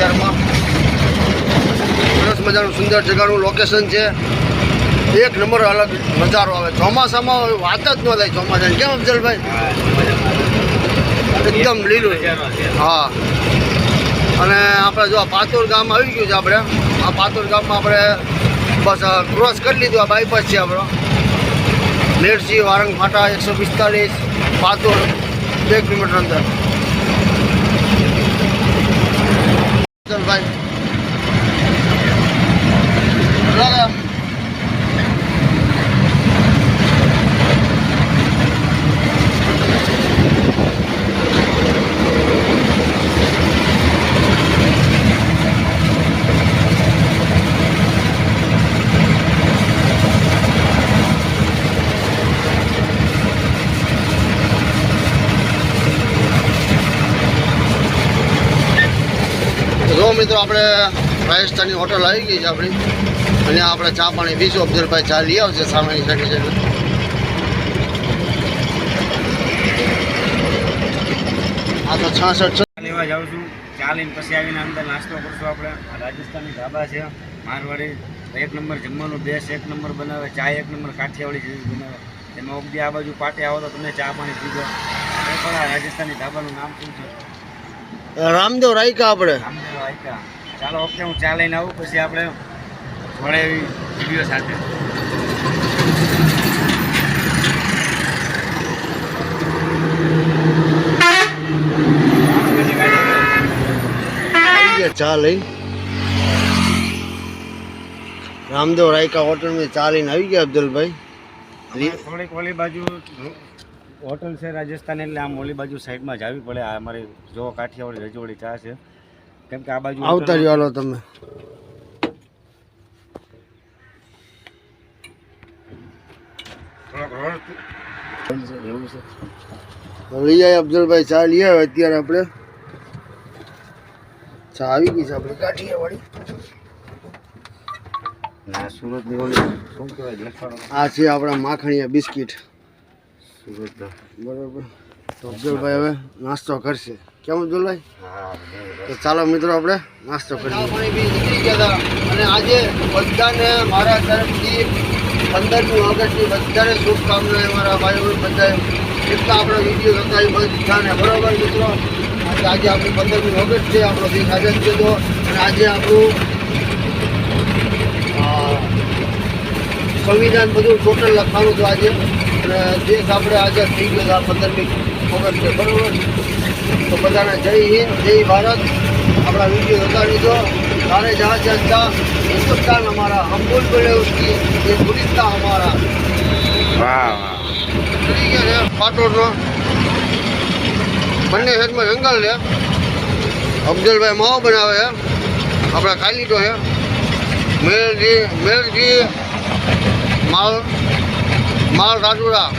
અત્યારમાં સરસ મજાનું સુંદર જગાનું લોકેશન છે. એક નંબર અલગ નજારો આવે ચોમાસામાં. વાત જ ન થાય ચોમાસાની. કેમ અફજલભાઈ? એકદમ લીલું. હા. અને આપણે જો આ પાતોર ગામ આવી ગયું છે. આપણે આ પાતોર ગામમાં આપણે બસ ક્રોસ કરી લીધું. આ બાયપાસ છે આપણો. મેરસી વારંગ ફાટા 145 પાતોર 2 કિલોમીટર અંદર. ભાઈ મિત્રો આપણે રાજસ્થાની હોટલ આવી ગઈ છે આપણી. અને આપણે ચા પાણી પીશું. અફજલભાઈ ચા લઈ આવશે સામેની સાઈડ છે. આ તો 66 લેવા જાઉં છું. ચા લઈને પછી આવીને અંદર નાસ્તો કરશું. આપણે રાજસ્થાની ઢાબા છે મારવાડી. 1 નંબર જમવાનું બેસ્ટ, 1 નંબર બનાવે. ચા 1 નંબર કાઠિયાવાડી જેવી બનાવે. એમાં ઓગદી આ બાજુ પાટે આવો તો તમે ચા પાણી પીજો. એ પણ આ રાજસ્થાની ઢાબાનું નામ શું છે? રામદેવ રાયકા. આપણે રામદેવ રાયકા. ચાલો વખતે હું ચા લઈને આવું પછી આપણે જોડે એવી વિડીયો સાથે. ચા લઈ રામદેવ રાયકા હોટલ में ચા લઈને આવી ગયા અફજલભાઈ. થોડીક ઓલી બાજુ હોટલ છે રાજસ્થાન એટલે આમ ઓલી બાજુ સાઈડમાં જ આવી પડે. આ અમારી જો કાઠિયાવાડી રજવાડી ચા છે. કેમ કે આ બાજુ આવતા રહ્યો. હાલો તમે એવું છે. લઈ આવ્યા અફજલભાઈ ચા લઈ આવ્યા. અત્યારે આપણે ચા આવી ગઈ છે આપણે કાઠિયાવાડી. સુરતની ઓલી શું કહેવાય દેખાડો. આ છે આપણા માખણીયા બિસ્કિટ સુરત. બરાબર. તો અફજલભાઈ હવે નાસ્તો કરશે. કેમ અફજલભાઈ? હા. તો ચાલો મિત્રો આપણે નાસ્તો કરીએ. અને આજે બધાને મારા તરફથી 15મી ઓગસ્ટની બધાને શુભકામનાઓ. મારા ભાઈઓ બધાએ જેટલા આપણો વિડીયો હતા એ બધાને. બરાબર મિત્રો. આજે આપણી 15મી ઓગસ્ટ છે. આપણો દેશ આઝાદ થયો. અને આજે આપણું સંવિધાન બધું ટોટલ લખવાનું હતું આજે. અને દેશ આપણે આઝાદ થઈ ગયો આ 15મી ઓગસ્ટે. બરાબર. તો બધાને જય હિન્દ, જય ભારત. આપણા વિડીયો હતા લીધો. सारे जहाँ जनता हिंदुस्तान हमारा, हम बोल बोले उसकी ये गुलिस्ता हमारा. वाह ठीक है पाटोड़નો બંને સાઈડમાં જંગલ છે. અફજલભાઈ માવો બનાવે છે. આપણે ખાઈ લીધો છે. મેલજી માલ રાજુડા.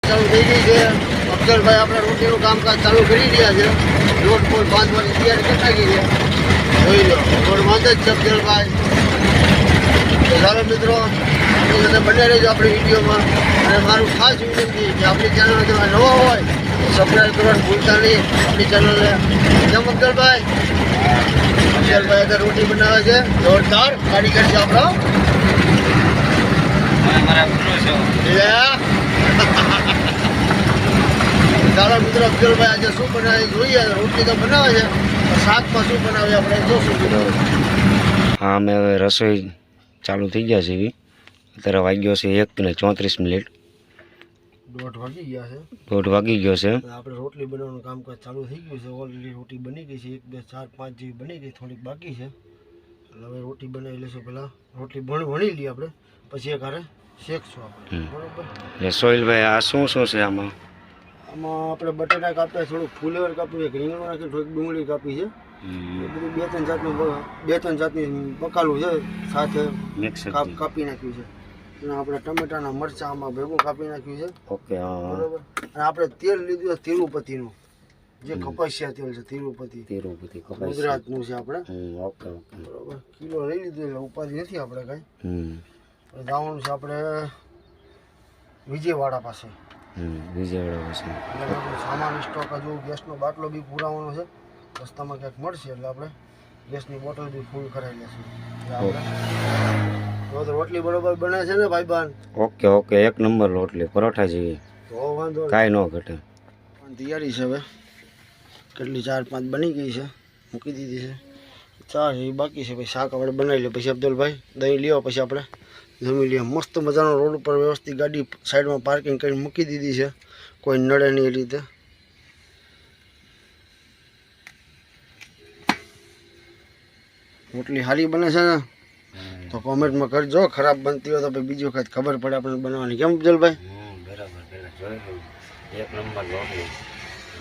ચાલુ થઈ ગઈ છે. અફજલભાઈ આપણે રોટીનું કામકાજ ચાલુ કરી રહ્યા છે. લોટ બોટ બાંધવાની તૈયારી કરતા ગઈ છે. જોઈ લો લોટ બાંધે જ છે અફજલભાઈ. તો ચાલો મિત્રો આપણી સાથે બને રહેજો આપણી વિડીયોમાં. અને મારું ખાસ વિનંતી કે આપણી ચેનલ તમે નવા હોય તો સબસ્ક્રાઈબ કરવાનું ભૂલતા નહીં આપણી ચેનલને. કેમ અફજલભાઈ? અફજલભાઈ અત્યારે રોટી બનાવે છે. જોરદાર કારીગર છે આપણો. ચાલો મિત્રો અફજલભાઈ આજે શું બનાવે જોઈએ. રોટલી તો બનાવે છે, શાકમાં શું બનાવે આપણે જોશું. હા અમે હવે રસોઈ ચાલુ થઈ ગયા છે. એવી અત્યારે વાગ્યો છે 1:34. 1:30 વાગી ગયા છે. 1:30 વાગી ગયો છે. આપણે રોટલી બનાવવાનું કામકાજ ચાલુ થઈ ગયું છે. ઓલરેડી રોટી બની ગઈ છે. 1 2 4 5 જેવી બની ગઈ, થોડીક બાકી છે. એટલે હવે રોટી બનાવી લઈશું. પહેલાં રોટલી વણી લઈએ આપણે, પછી એક હારે શેકશું આપણે. બરોબર. સોહિલભાઈ આ શું શું છે આમાં? આમાં આપણે બટાટા કાપ્યા, થોડુંક ફુલેવર કાપ્યું છે, રીંગણ નાખી, થોડીક ડુંગળી કાપી છે. એ બધું બે ત્રણ જાતની બકાલું છે, સાથે મિક્સ કાપી નાખ્યું છે. અને આપણે ટમેટાના મરચાં આમાં ભેગું કાપી નાખ્યું છે. ઓકે બરોબર. અને આપણે તેલ લીધું છે તિરુપતિનું, જે કપાસિયા તેલ છે. તિરુપતિ ગુજરાતનું છે આપણે. ઓકે ઓકે બરોબર. કિલો લઈ લીધું એટલે ઉપાધિ નથી આપણે કાંઈ. જવાનું છે આપણે વિજયવાડા પાસે. વિજયવાડા પછી એટલે આપણો સામાન સ્ટોક હજુ ગેસનો બાટલો બી પુરાવાનો છે. રસ્તામાં ક્યાંક મળશે એટલે આપણે ગેસની બોટલ બી ફૂલ કરાવી લઈશું. એટલે આપણે તો રોટલી બરોબર બને છે ને ભાઈબાન? ઓકે ઓકે, એક નંબર રોટલી પરોઠા જેવી, તો વાંધો નહીં. કાંઈ ન ઘટે. પણ તૈયારી છે હવે, કેટલી 4-5 બની ગઈ છે, મૂકી દીધી છે. 4 એ બાકી છે. પછી શાક આપણે બનાવી લઈએ. પછી અબ્દુલભાઈ દહીં લ્યો, પછી આપણે જમી લઈએ. મસ્ત મજાનો રોડ ઉપર વ્યવસ્થિત ગાડી સાઈડમાં પાર્કિંગ કરીને મૂકી દીધી છે, કોઈ નડે નહીં એ રીતે. રોટલી સારી બને છે ને તો કોમેન્ટમાં કરજો. ખરાબ બનતી હોય તો પછી બીજી વખત ખબર પડે આપણને બનાવવાની. કેમ અફજલભાઈ? બરાબર, પેલા જોઈ લઉં. એક નંબર રોટલી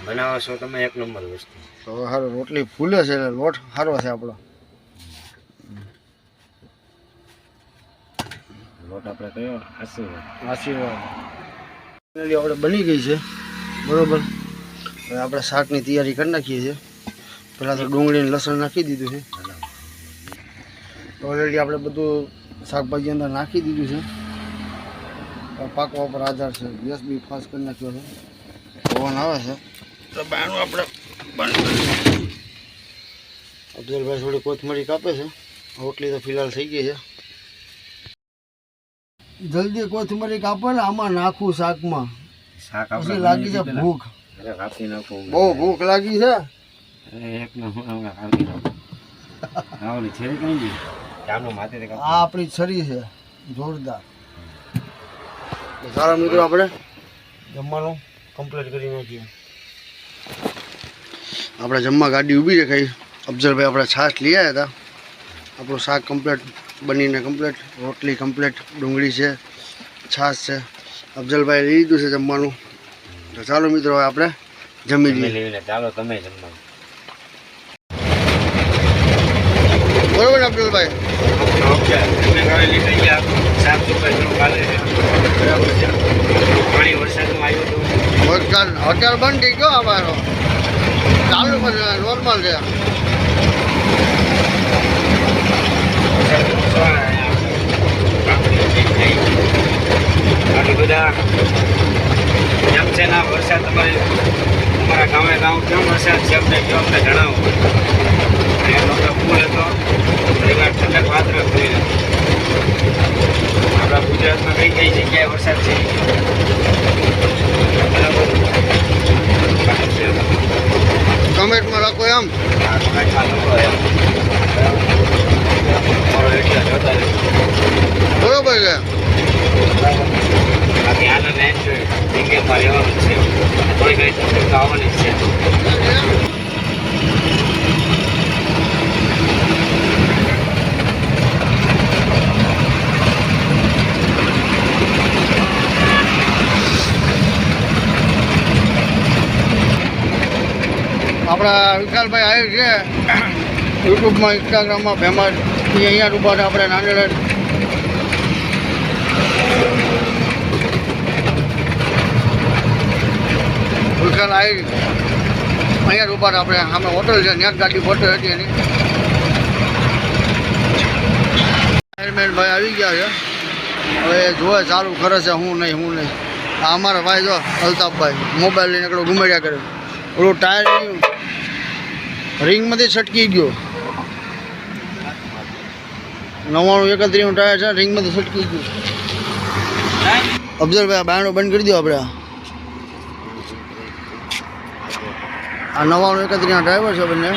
બનાવો છો તમે, એક નંબર વસ્તુ. તો સારું, રોટલી ફૂલે છે એટલે લોટ સારો છે આપણો. લોટ આપણે કયો? આશીર્વાદ. આપણે બની ગઈ છે બરોબર. હવે આપણે શાકની તૈયારી કરી નાખીએ છીએ. પહેલાં તો ડુંગળી અને લસણ નાખી દીધું છે. ઓલરેડી આપણે બધું શાકભાજી અંદર નાખી દીધું છે. પાકવા ઉપર આધાર છે. ગેસ બી ફાસ્ટ કરી નાખ્યો છે. પવન આવે છે તો બહારનું આપણે અફજલભાઈ થોડી કોથમરી કાપે છે. રોટલી તો ફિલહાલ થઈ ગઈ છે. જલ્દી કોથમરી કાપો ને આમાં નાખું શાકમાં. શાક પછી લાગી છે ભૂખ. કાપી નાખું. બહુ ભૂખ લાગી છે. એક નંબર કાપી નાખું. આવલી છેરી કઈ ગઈ? ચાલો માથે આ આપણી છરી છે જોરદાર. સારા મિત્રો, આપણે જમવાનું કમ્પ્લીટ કરી નાખીએ. આપણે જમવા ગાડી ઊભી રખાઈ. અફજલભાઈ આપણે છાશ લઈ આવ્યા હતા. આપણું શાક કમ્પ્લીટ બનીને કમ્પ્લીટ, રોટલી કમ્પ્લીટ, ડુંગળી છે, છાશ છે. અફજલભાઈ લઈ લીધું છે જમવાનું. તો ચાલો મિત્રો, હવે આપણે જમી લઈએ. ચાલો તમે જમવાનું. બરોબર ને અફજલભાઈ? ઓકે, તમે કરેલી તૈયાર. સાફ સફાઈ થોડું ચાલે છે. બરાબર છે. પાણી વરસાદમાં આવ્યું હતું. હોટેલ બંધ થઈ ગયો અમારો. ચાલુ પણ નોર્મલ છે. બાકી બધા કેમ છે ના વરસાદ? તમારા ગામ કેમ વરસાદ છે અમને કહો, અમને જણાવો. ફૂલ હતો, પરિવાર ઠંડક પાત્ર થઈ. આપણા ગુજરાતમાં કઈ કઈ જગ્યાએ વરસાદ છે કમેન્ટમાં લખો એમ. બરોબર છે. બાકી આનંદ એન્જોય જગ્યામાં રહેવાનું છે. કોઈ કઈ તકલીફ આવવાની છે. આપણા વિશાલભાઈ આવ્યું છે યુટ્યુબમાં, ઇન્સ્ટાગ્રામમાં ફેમસ. એ અહીંયા ઉભા છે આપણે નાંદેડ. વિશાલ આવી અહીંયા ઉભા છે આપણે. સામે હોટલ છે, ત્યાં ગાડી હોટલ હતી એની. ફાયરમેન ભાઈ આવી ગયા છે. હવે જોવે ચાલુ કરે છે હું નહીં. આ અમારા ભાઈ જો અલ્તાફભાઈ મોબાઈલ લઈને એકડો ઘુમાડ્યા કરે. ઓલું ટાયર રિંગમાંથી છટકી ગયો. 99-31 ટાયર છે, રિંગમાંથી છટકી ગયું. અફજલભાઈ બાયણું બંધ કરી દો આપણે. આ 99-31 ડ્રાઈવર છે બંને,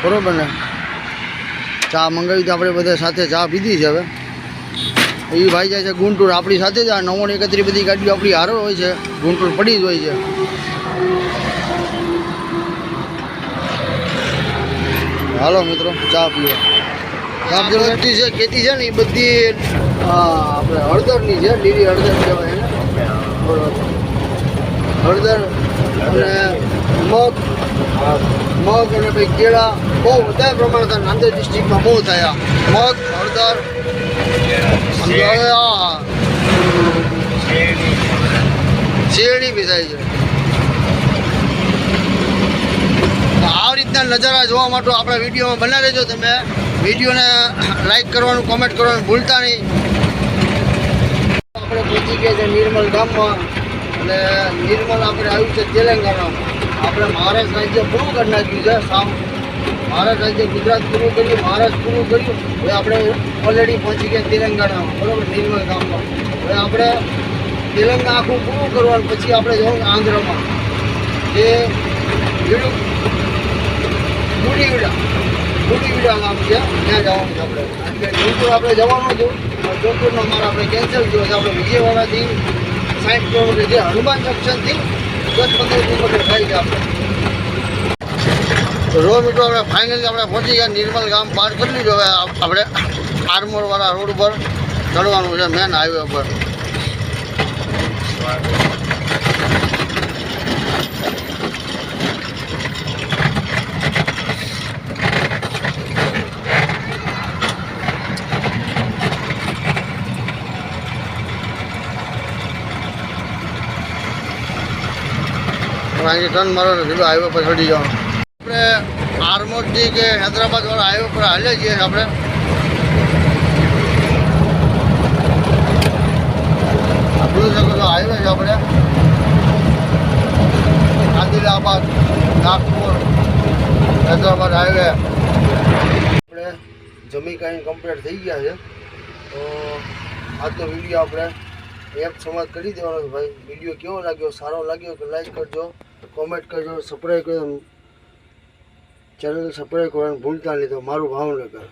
બરોબર ને? ચા મંગાવી તો આપણે બધા સાથે ચા પીધી છે. હવે એ ભાઈ જાય છે ગુંટુર આપણી સાથે જ. આ 99-31 બધી ગાડીઓ આપણી હારો હોય છે, ગુંટુર પડી જ હોય છે. હાલો મિત્રો, ચા પીવો. અફજલભાઈ છે ખેતી છે ને એ બધી આપણે હળદરની છે, લીલી હળદર કહેવાય એને. બરોબર. હળદર અને મગ અને ભાઈ કેળા બહુ વધારે પ્રમાણમાં નાંદેડ ડિસ્ટ્રિક્ટમાં બહુ થયા. મગ, હળદર, શેરડી બી થાય છે. આ રીતના નજારા જોવા માટે આપણા વિડીયોમાં બનાવી દેજો. તમે વિડીયોને લાઈક કરવાનું, કોમેન્ટ કરવાનું ભૂલતા નહીં. આપણે પહોંચી ગયા છે નિર્મલ ગામમાં. એટલે નિર્મલ આપણે આવ્યું છે તેલંગાણામાં. આપણે મહારાષ્ટ્ર રાજ્ય પૂરું કરી નાખ્યું છે સાવ. મહારાષ્ટ્ર રાજ્ય ગુજરાત પૂરું કર્યું, મહારાષ્ટ્ર પૂરું કર્યું. હવે આપણે ઓલરેડી પહોંચી ગયા તેલંગાણામાં, બરાબર, નિર્મલ ગામમાં. હવે આપણે તેલંગાણા આખું પૂરું કરવાનું, પછી આપણે જવાનું આંધ્રમાં, જે મુડીવિડા ગામ છે, ત્યાં જવાનું છે આપણે. કારણ કે જોધપુર આપણે જવાનું હતું, પણ જોધપુરનો મારો આપણે કેન્સલ થયો છે. આપણે વિજયવાડાથી 60 કિલોમીટર, જે હનુમાન જંકશનથી 10-15 કિલોમીટર થાય છે આપણે. રો મિત્રો આપણે ફાઇનલી આપણે પહોંચી ગયા, નિર્મલ ગામ પાર કરી લીધું. હવે આપણે આર્મોરવાળા રોડ ઉપર ચડવાનું છે, મેન હાઈવે ઉપર. અહીંથી ટર્ન મારવાનું સીધું હાઈવે પર ચડી જવાનું. આપણે આર્મોરથી કે હૈદરાબાદ વાળા હાઈવે પર હાલ્યા છીએ આપણે. જોઈ શકો છો હાઈવે છે આપણે, આદિલાબાદ, નાગપુર, હૈદરાબાદ હાઈવે. આપણે જમી કાંઈ કમ્પ્લીટ થઈ ગયા છે. તો આજનો વિડીયો આપણે એપ સમાપ્ત કરી દેવાનો છે ભાઈ. વિડીયો કેવો લાગ્યો, સારો લાગ્યો તો લાઈક કરજો, કોમેન્ટ કરજો, સબસ્ક્રાઈબ કરજો, ચેનલ સબસ્ક્રાઈબ કરવાનું ભૂલતા નહીં. તો મારું ભાવનગર.